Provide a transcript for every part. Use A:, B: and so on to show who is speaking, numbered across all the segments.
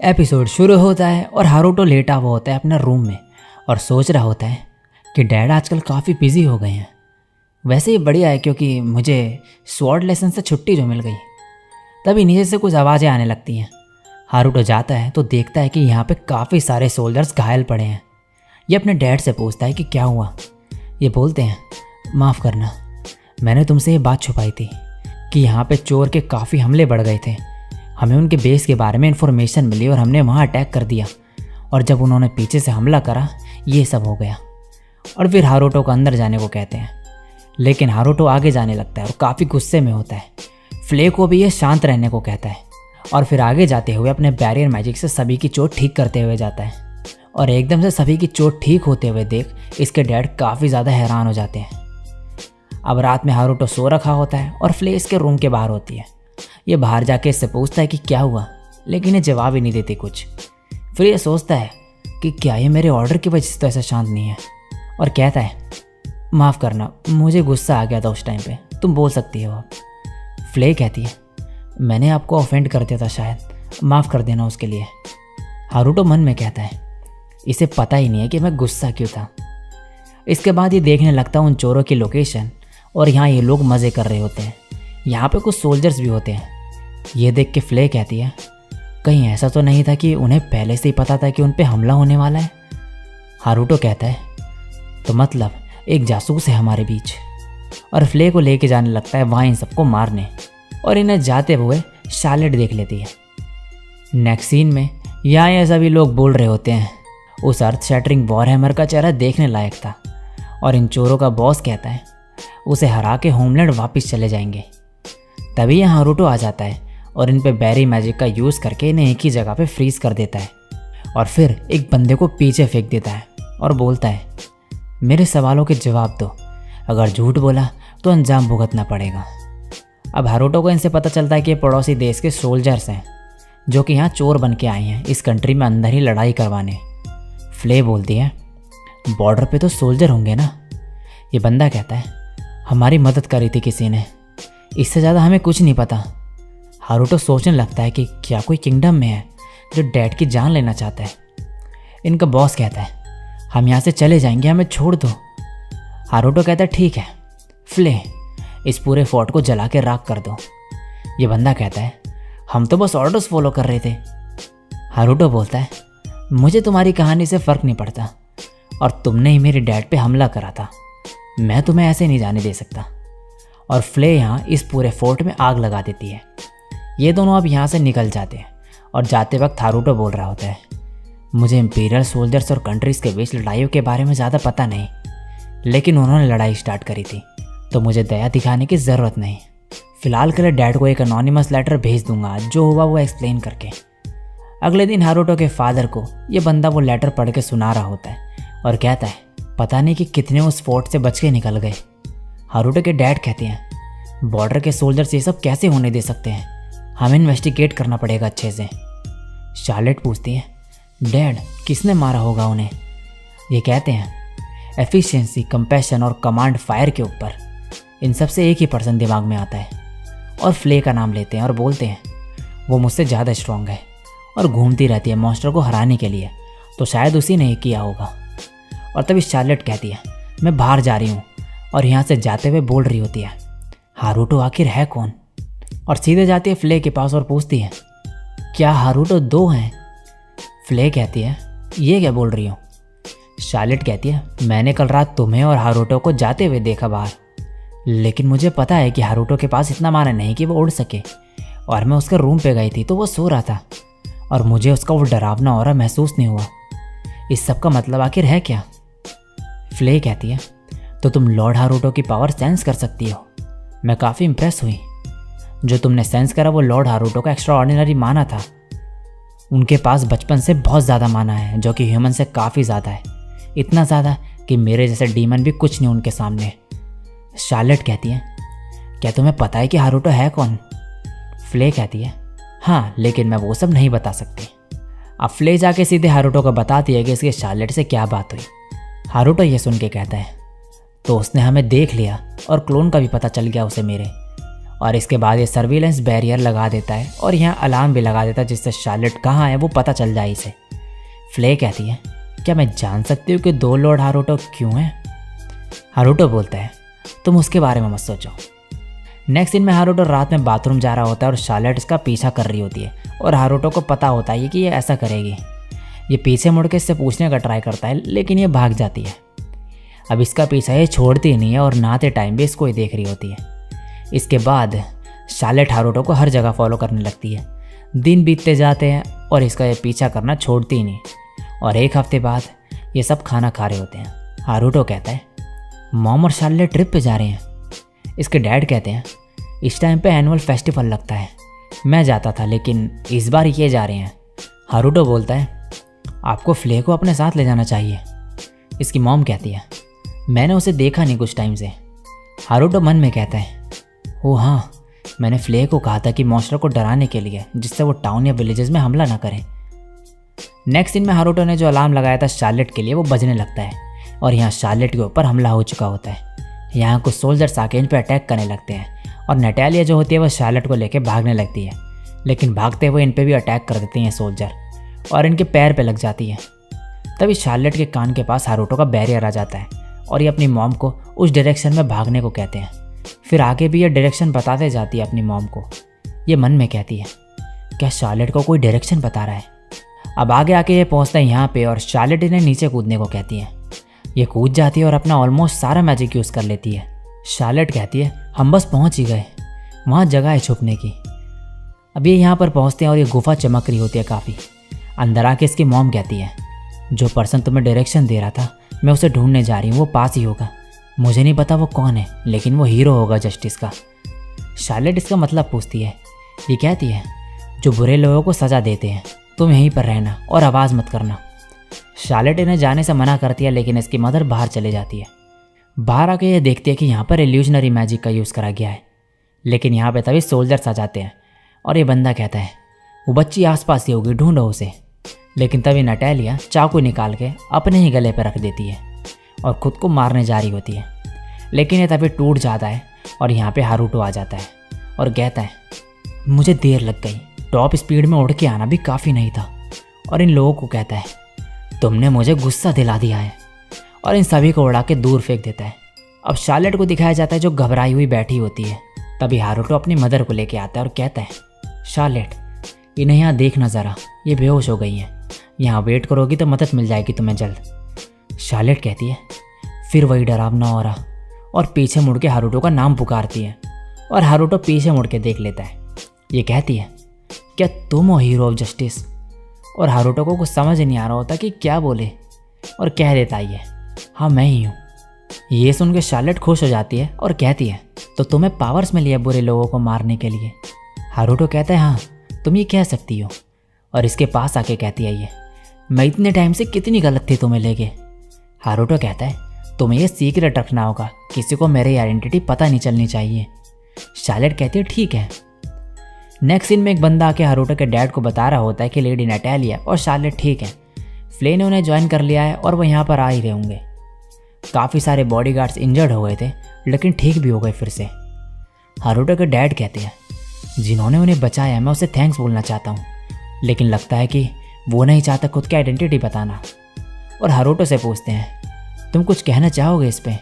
A: Episode शुरू होता है और हारुतो लेटा हुआ होता है अपना रूम में और सोच रहा होता है कि डैड आजकल काफ़ी बिजी हो गए हैं। वैसे ही बढ़िया है क्योंकि मुझे स्वॉर्ड लेसन से छुट्टी जो मिल गई। तभी नीचे से कुछ आवाज़ें आने लगती हैं। हारुतो जाता है तो देखता है कि यहाँ पे काफ़ी सारे सोल्जर्स घायल पड़े हैं। ये अपने डैड से पूछता है कि क्या हुआ। ये बोलते हैं, माफ़ करना, मैंने तुमसे ये बात छुपाई थी कि यहाँ पे चोर के काफ़ी हमले बढ़ गए थे। हमें उनके बेस के बारे में इन्फॉर्मेशन मिली और हमने वहाँ अटैक कर दिया, और जब उन्होंने पीछे से हमला करा ये सब हो गया। और फिर हारुतो को अंदर जाने को कहते हैं, लेकिन हारुतो आगे जाने लगता है और काफ़ी गुस्से में होता है। फ्ले को भी ये शांत रहने को कहता है और फिर आगे जाते हुए अपने बैरियर मैजिक से सभी की चोट ठीक करते हुए जाता है। और एकदम से सभी की चोट ठीक होते हुए देख इसके डैड काफ़ी ज़्यादा हैरान हो जाते हैं। अब रात में हारुतो सो रखा होता है और फ्ले इसके रूम के बाहर होती है। ये बाहर जाके इससे पूछता है कि क्या हुआ, लेकिन ये जवाब ही नहीं देती कुछ। फिर ये सोचता है कि क्या ये मेरे ऑर्डर की वजह से तो ऐसा शांत नहीं है, और कहता है, माफ़ करना, मुझे गुस्सा आ गया था उस टाइम पे, तुम बोल सकती हो अब। फ्ले कहती है, मैंने आपको ऑफेंड कर दिया था शायद, माफ़ कर देना उसके लिए। हारुतो मन में कहता है, इसे पता ही नहीं है कि मैं गुस्सा क्यों था। इसके बाद ये देखने लगता उन चोरों की लोकेशन, और यहाँ ये लोग मज़े कर रहे होते हैं। यहाँ पे कुछ सोल्जर्स भी होते हैं। ये देख के फ्ले कहती है, कहीं ऐसा तो नहीं था कि उन्हें पहले से ही पता था कि उन पे हमला होने वाला है। हारुतो कहता है, तो मतलब एक जासूस है हमारे बीच। और फ्ले को लेके जाने लगता है वहाँ इन सबको मारने, और इन्हें जाते हुए शार्लेट देख लेती है। नेक्स्ट सीन में यहाँ ये सभी लोग बोल रहे होते हैं। उस अर्थ शैटरिंग वॉरहैमर का चेहरा देखने लायक था, और इन चोरों का बॉस कहता है उसे हरा के होमलैंड वापस चले जाएंगे। तभी यहाँ हारुतो आ जाता है और इन पे बैरी मैजिक का यूज़ करके इन्हें एक ही जगह पे फ्रीज कर देता है, और फिर एक बंदे को पीछे फेंक देता है और बोलता है, मेरे सवालों के जवाब दो, अगर झूठ बोला तो अंजाम भुगतना पड़ेगा। अब हारुतो को इनसे पता चलता है कि ये पड़ोसी देश के सोल्जर्स हैं जो कि यहाँ चोर बन के आए हैं इस कंट्री में अंदर ही लड़ाई करवाने। फ्ले बोलती है, बॉर्डर पे तो सोल्जर होंगे ना। ये बंदा कहता है, हमारी मदद करी थी किसी ने, इससे ज़्यादा हमें कुछ नहीं पता। हारुतो सोचने लगता है कि क्या कोई किंगडम में है जो डैड की जान लेना चाहता है। इनका बॉस कहता है, हम यहाँ से चले जाएंगे, हमें छोड़ दो। हारुतो कहता है, ठीक है फ्ले, इस पूरे फोर्ट को जला के राख कर दो। ये बंदा कहता है, हम तो बस ऑर्डर्स फॉलो कर रहे थे। हारुतो बोलता है, मुझे तुम्हारी कहानी से फ़र्क नहीं पड़ता, और तुमने ही मेरे डैड पे हमला करा था, मैं तुम्हें ऐसे नहीं जाने दे सकता। और फ्ले यहाँ इस पूरे फोर्ट में आग लगा देती है। ये दोनों अब यहाँ से निकल जाते हैं, और जाते वक्त हारुतो बोल रहा होता है, मुझे इंपीरियल सोल्जर्स और कंट्रीज़ के बीच लड़ाइयों के बारे में ज़्यादा पता नहीं, लेकिन उन्होंने लड़ाई स्टार्ट करी थी तो मुझे दया दिखाने की ज़रूरत नहीं। फ़िलहाल के लिए डैड को एक अनोनिमस लेटर भेज दूंगा, जो हुआ वो एक्सप्लेन करके। अगले दिन हारुतो के फादर को ये बंदा वो लेटर पढ़ के सुना रहा होता है और कहता है, पता नहीं कि कितने उस फोर्ट से बच के निकल गए। हारुतो के डैड कहते हैं, बॉर्डर के सोल्जर्स ये सब कैसे होने दे सकते हैं, हमें इन्वेस्टिगेट करना पड़ेगा अच्छे से। शार्लेट पूछती है, डैड किसने मारा होगा उन्हें। ये कहते हैं, एफिशिएंसी, कंपैशन और कमांड फायर के ऊपर इन सब से एक ही पर्सन दिमाग में आता है, और फ्ले का नाम लेते हैं और बोलते हैं, वो मुझसे ज़्यादा स्ट्रॉन्ग है और घूमती रहती है मॉन्स्टर को हराने के लिए, तो शायद उसी ने ही किया होगा। और तभी शार्लेट कहती है, मैं बाहर जा रही हूँ, और यहाँ से जाते हुए बोल रही होती है, हारुतो आखिर है कौन। और सीधे जाती है फ्ले के पास और पूछती है, क्या हारुतो दो हैं। फ्ले कहती है, ये क्या बोल रही हो। शार्लेट कहती है, मैंने कल रात तुम्हें और हारुतो को जाते हुए देखा बाहर, लेकिन मुझे पता है कि हारुतो के पास इतना माना नहीं कि वो उड़ सके, और मैं उसके रूम पे गई थी तो वो सो रहा था, और मुझे उसका वो डरावना ऑरा महसूस नहीं हुआ। इस सब का मतलब आखिर है क्या। फ्ले कहती है, तो तुम लॉर्ड हारुतो की पावर सेंस कर सकती हो। मैं काफ़ी इम्प्रेस हुई। जो तुमने सेंस करा वो लॉर्ड हारुतो का एक्स्ट्रा ऑर्डिनरी माना था। उनके पास बचपन से बहुत ज़्यादा माना है, जो कि ह्यूमन से काफ़ी ज़्यादा है, इतना ज़्यादा कि मेरे जैसे डीमन भी कुछ नहीं उनके सामने। शार्लेट कहती है, क्या तुम्हें पता है कि हारुतो है कौन। फ्ले कहती है, हाँ, लेकिन मैं वो सब नहीं बता सकती। अब फ्ले जाके सीधे हारुतो को बताती है कि इसके शार्लेट से क्या बात हुई। हारुतो ये सुन के कहता है, तो उसने हमें देख लिया और क्लोन का भी पता चल गया उसे मेरे, और इसके बाद ये सर्विलेंस बैरियर लगा देता है और यहाँ अलार्म भी लगा देता है जिससे शार्लेट कहाँ है वो पता चल जाए इसे। फ्ले कहती है, क्या मैं जान सकती हूँ कि 2 लॉर्ड हारुतो क्यों हैं? हारुतो बोलता है, तुम उसके बारे में मत सोचो। नेक्स्ट सीन में हारुतो रात में बाथरूम जा रहा होता है और शार्लेट इसका पीछा कर रही होती है और हारुतो को पता होता है कि ये ऐसा करेगी। ये पीछे मुड़ के इससे पूछने का ट्राई करता है लेकिन ये भाग जाती है। अब इसका पीछा ये छोड़ती नहीं है और नहाते टाइम भी इसको ही देख रही होती है। इसके बाद शार्लेट हारुतो को हर जगह फॉलो करने लगती है। दिन बीतते जाते हैं और इसका ये पीछा करना छोड़ती ही नहीं और 1 हफ्ते बाद ये सब खाना खा रहे होते हैं। हारुतो कहता है, मॉम और शार्लेट ट्रिप पे जा रहे हैं। इसके डैड कहते हैं, इस टाइम पे एनुअल फेस्टिवल लगता है, मैं जाता था लेकिन इस बार ये जा रहे हैं। हारुतो बोलता है, आपको फ्ले को अपने साथ ले जाना चाहिए। इसकी मॉम कहती है, मैंने उसे देखा नहीं कुछ टाइम से। हारुतो मन में कहता है, ओह हाँ, मैंने फ्ले को कहा था कि मॉन्स्टर को डराने के लिए जिससे वो टाउन या विलेजेस में हमला ना करें। नेक्स्ट सीन में हारुतो ने जो अलार्म लगाया था शार्लेट के लिए वो बजने लगता है और यहाँ शार्लेट के ऊपर हमला हो चुका होता है। यहाँ कुछ सोल्जर्स आके इन पे अटैक करने लगते हैं और नटालिया जो होती है वो शार्लेट को लेके भागने लगती है, लेकिन भागते हुए इन पे भी अटैक कर देते हैं सोल्जर और इनके पैर पे लग जाती है। तभी शार्लेट के कान के पास हारुतो का बैरियर आ जाता है और ये अपनी मॉम को उस डायरेक्शन में भागने को कहते हैं। फिर आगे भी ये डायरेक्शन बताते जाती है अपनी मॉम को। ये मन में कहती है, क्या शार्लेट को कोई डायरेक्शन बता रहा है? अब आगे आके ये पहुँचता है यहाँ पे और शार्लेट इन्हें नीचे कूदने को कहती है। ये कूद जाती है और अपना ऑलमोस्ट सारा मैजिक यूज़ कर लेती है। शार्लेट कहती है, हम बस पहुँच ही गए, वहाँ जगह है छुपने की। अब ये यहाँ पर पहुँचते हैं और ये गुफा चमक रही होती है काफ़ी। अंदर आके इसकी मॉम कहती है, जो पर्सन तुम्हें डायरेक्शन दे रहा था मैं उसे ढूंढने जा रही हूँ, वो पास ही होगा। मुझे नहीं पता वो कौन है लेकिन वो हीरो होगा जस्टिस का। शार्लेट इसका मतलब पूछती है। ये कहती है, जो बुरे लोगों को सज़ा देते हैं, तुम यहीं पर रहना और आवाज़ मत करना। शार्लेट इन्हें जाने से मना करती है लेकिन इसकी मदर बाहर चले जाती है। बाहर आके ये देखती है कि यहाँ पर इल्यूजनरी मैजिक का यूज़ करा गया है, लेकिन यहाँ पे तभी सोल्जर्स आ जाते हैं और ये बंदा कहता है, वो बच्ची आसपास ही होगी, ढूंढो उसे। लेकिन तभी नटालिया चाकू निकाल के अपने ही गले पर रख देती है और ख़ुद को मारने जा रही होती है, लेकिन ये तभी टूट जाता है और यहाँ पे हारुतो आ जाता है और कहता है, मुझे देर लग गई, टॉप स्पीड में उड़ के आना भी काफ़ी नहीं था। और इन लोगों को कहता है, तुमने मुझे गुस्सा दिला दिया है, और इन सभी को उड़ा के दूर फेंक देता है। अब शार्लेट को दिखाया जाता है जो घबराई हुई बैठी होती है। तभी हारुतो अपनी मदर को लेके आता है और कहता है, शार्लेट इन्हें यहाँ देखना ज़रा, ये बेहोश हो गई हैं, यहाँ वेट करोगी तो मदद मिल जाएगी तुम्हें जल्द। शार्लेट कहती है, फिर वही डरावना हो रहा, और पीछे मुड़ के हारुतो का नाम पुकारती है और हारुतो पीछे मुड़ के देख लेता है। ये कहती है, क्या तुम हो हीरो ऑफ जस्टिस? और हारुतो को कुछ समझ नहीं आ रहा होता कि क्या बोले और कह देता है, हाँ मैं ही हूँ। ये सुन के शार्लेट खुश हो जाती है और कहती है, तो तुम्हें पावर्स मिली है बुरे लोगों को मारने के लिए? हारुतो कहता है, हाँ तुम ये कह सकती हो। और इसके पास आके कहती है, ये मैं इतने टाइम से कितनी गलत थी तुम्हें लेके। हारुतो कहता है, तुम्हें ये सीक्रेट रखना होगा, किसी को मेरी आइडेंटिटी पता नहीं चलनी चाहिए। शार्लेट कहती है, ठीक है। नेक्स्ट सीन में एक बंदा आके हारुतो के डैड को बता रहा होता है कि लेडी नटालिया और शार्लेट ठीक है, फ्ले ने उन्हें ज्वाइन कर लिया है और वो यहाँ पर आ ही गए होंगे। काफ़ी सारे बॉडीगार्ड्स इंजर्ड हो गए थे लेकिन ठीक भी हो गए फिर से। हारुतो के डैड कहते हैं, जिन्होंने उन्हें बचाया मैं उसे थैंक्स बोलना चाहता हूँ, लेकिन लगता है कि वो नहीं चाहता खुद की आइडेंटिटी बताना। और हारुतो से पूछते हैं, तुम कुछ कहना चाहोगे इस पर?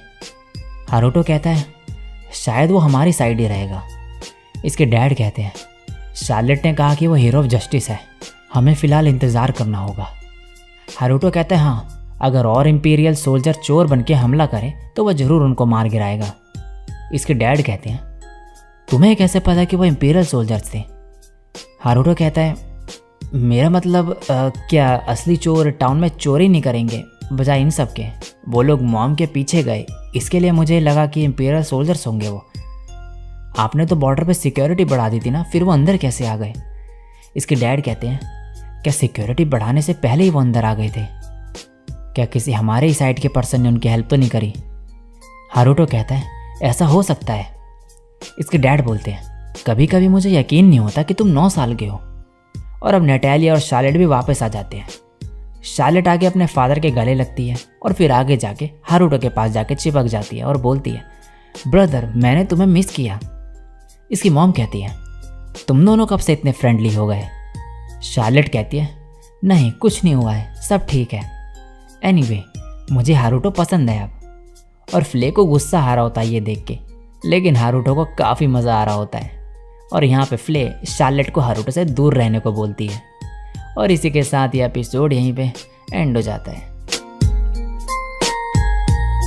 A: हारुतो कहता है, शायद वो हमारी साइड ही रहेगा। इसके डैड कहते हैं, शार्लेट ने कहा कि वो हीरो ऑफ जस्टिस है, हमें फ़िलहाल इंतज़ार करना होगा। हारुतो कहता है, हाँ अगर और इंपीरियल सोल्जर चोर बन के हमला करे तो वह ज़रूर उनको मार गिराएगा। इसके डैड कहते हैं, तुम्हें कैसे पता कि वो इंपीरियल सोल्जर्स थे? हारुतो कहता है, मेरा मतलब क्या असली चोर टाउन में चोरी नहीं करेंगे बजाय इन सब के? वो लोग मॉम के पीछे गए, इसके लिए मुझे लगा कि इंपीरियल सोल्जर्स होंगे वो। आपने तो बॉर्डर पे सिक्योरिटी बढ़ा दी थी ना, फिर वो अंदर कैसे आ गए? इसके डैड कहते हैं, क्या सिक्योरिटी बढ़ाने से पहले ही वो अंदर आ गए थे? क्या किसी हमारे ही साइड के पर्सन ने उनकी हेल्प तो नहीं करी? हारुतो कहता है, ऐसा हो सकता है। इसके डैड बोलते हैं, कभी कभी मुझे यकीन नहीं होता कि तुम 9 साल के हो। और अब नटालिया और शार्लेट भी वापस आ जाते हैं। शार्लेट आगे अपने फादर के गले लगती है और फिर आगे जाके हारुतो के पास जाके चिपक जाती है और बोलती है, ब्रदर मैंने तुम्हें मिस किया। इसकी मॉम कहती है, तुम दोनों कब से इतने फ्रेंडली हो गए? शार्लेट कहती है, नहीं कुछ नहीं हुआ है, सब ठीक है। एनीवे, मुझे हारूटो पसंद है अब। और फ्ले को गुस्सा आ रहा होता है ये देख के, लेकिन हारूटो को काफ़ी मज़ा आ रहा होता है। और यहाँ पे फ्ले शार्लेट को हारूटो से दूर रहने को बोलती है। और इसी के साथ ये एपिसोड यहीं पे एंड हो जाता है।